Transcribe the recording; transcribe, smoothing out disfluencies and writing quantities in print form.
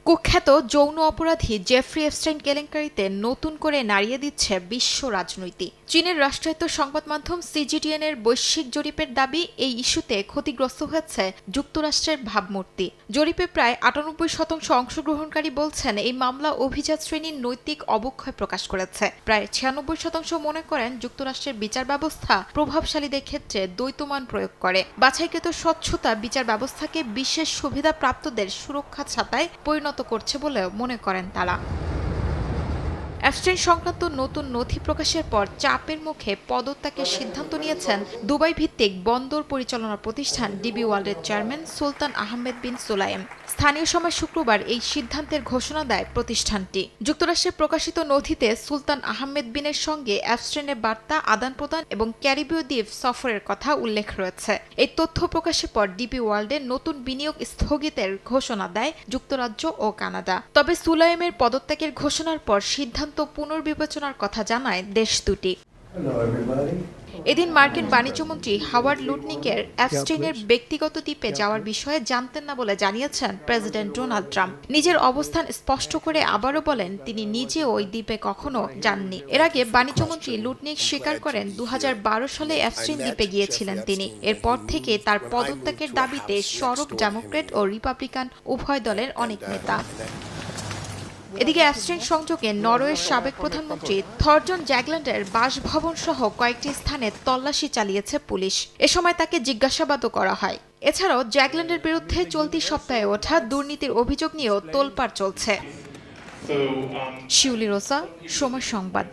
কুখ্যাত যৌন অপরাধী জেফ্রি এপস্টাইন কেলেঙ্কারিতে নতুন করে নাড়িয়ে দিচ্ছে বিশ্ব রাজনীতি। চীনের রাষ্ট্রায়ত্ত সংবাদ মাধ্যম সিজিটিএন এর বৈশ্বিক জরিপের দাবি, এই ইস্যুতে ক্ষতিগ্রস্ত হয়েছে যুক্তরাষ্ট্রের ভাবমূর্তি। জরিপে প্রায় ৯৮% অংশগ্রহণকারী বলছেন এই মামলা অভিজাত শ্রেণীর নৈতিক অবক্ষয় প্রকাশ করেছে। প্রায় ৯৬% মনে করেন যুক্তরাষ্ট্রের বিচার ব্যবস্থা প্রভাবশালীদের ক্ষেত্রে দ্বৈতমান প্রয়োগ করে। বাছাইকৃত স্বচ্ছতা বিচার ব্যবস্থাকে বিশেষ সুবিধা প্রাপ্তদের সুরক্ষা ছাতায় পরিণত করছে বলেও মনে করেন তারা। এপস্টাইন সংক্রান্ত নতুন নথি প্রকাশের পর চাপের মুখে পদত্যাগের সিদ্ধান্ত নিয়েছেন দুবাই ভিত্তিক বন্দর পরিচালনা প্রতিষ্ঠান ডিবি ওয়ার্ল্ডের চেয়ারম্যান সুলতান আহমেদ বিন সুলাইম। স্থানীয় সময় শুক্রবার এই সিদ্ধান্তের ঘোষণা দেয় প্রতিষ্ঠানটি। যুক্তরাষ্ট্রে প্রকাশিত নথিতে সুলতান আহমেদ বিনের সঙ্গে এপস্টাইনের বার্তা আদান-প্রদান এবং ক্যারিবীয় দ্বীপ সফরের কথা উল্লেখ রয়েছে। এই তথ্য প্রকাশের পর ডিবি ওয়ার্ল্ডের নতুন বিনিয়োগ স্থগিতের ঘোষণা দেয় যুক্তরাজ্য ও কানাডা। তবে সুলাইমের পদত্যাগের ঘোষণার পর সিদ্ধান্ত পুনর্বিবেচনার কথা জানায় দেশ দুটি। এদিন মার্কিন বাণিজ্যমন্ত্রী হাওয়ার্ড লুটনিকের এপস্টাইনের ব্যক্তিগত দ্বীপে যাওয়ার বিষয়ে জানতেন না বলে জানিয়েছেন প্রেসিডেন্ট ডোনাল্ড ট্রাম্প। নিজের অবস্থান স্পষ্ট করে আবারও বলেন তিনি নিজেও ওই দ্বীপে কখনো যাননি। এর আগে বাণিজ্যমন্ত্রী লুটনিক স্বীকার করেন ২০১২ সালে এপস্টাইন দ্বীপে গিয়েছিলেন তিনি। এরপর থেকে তার পদত্যাগের দাবিতে সরব ডেমোক্র্যাট ও রিপাবলিকান উভয় দলের অনেক নেতা। এদিকে এপস্টাইন সংযোগে নরওয়ের সাবেক প্রধানমন্ত্রী থরজন জ্যাগল্যান্ডের বাসভবন সহ কয়েকটি স্থানে তল্লাশি চালিয়েছে পুলিশ। এ সময় তাকে জিজ্ঞাসাবাদও করা হয়। এছাড়াও জ্যাগল্যান্ডের বিরুদ্ধে চলতি সপ্তাহে ওঠা দুর্নীতির অভিযোগ নিয়েও তোলপাড় চলছে। শিউলি রোসা, সময় সংবাদ।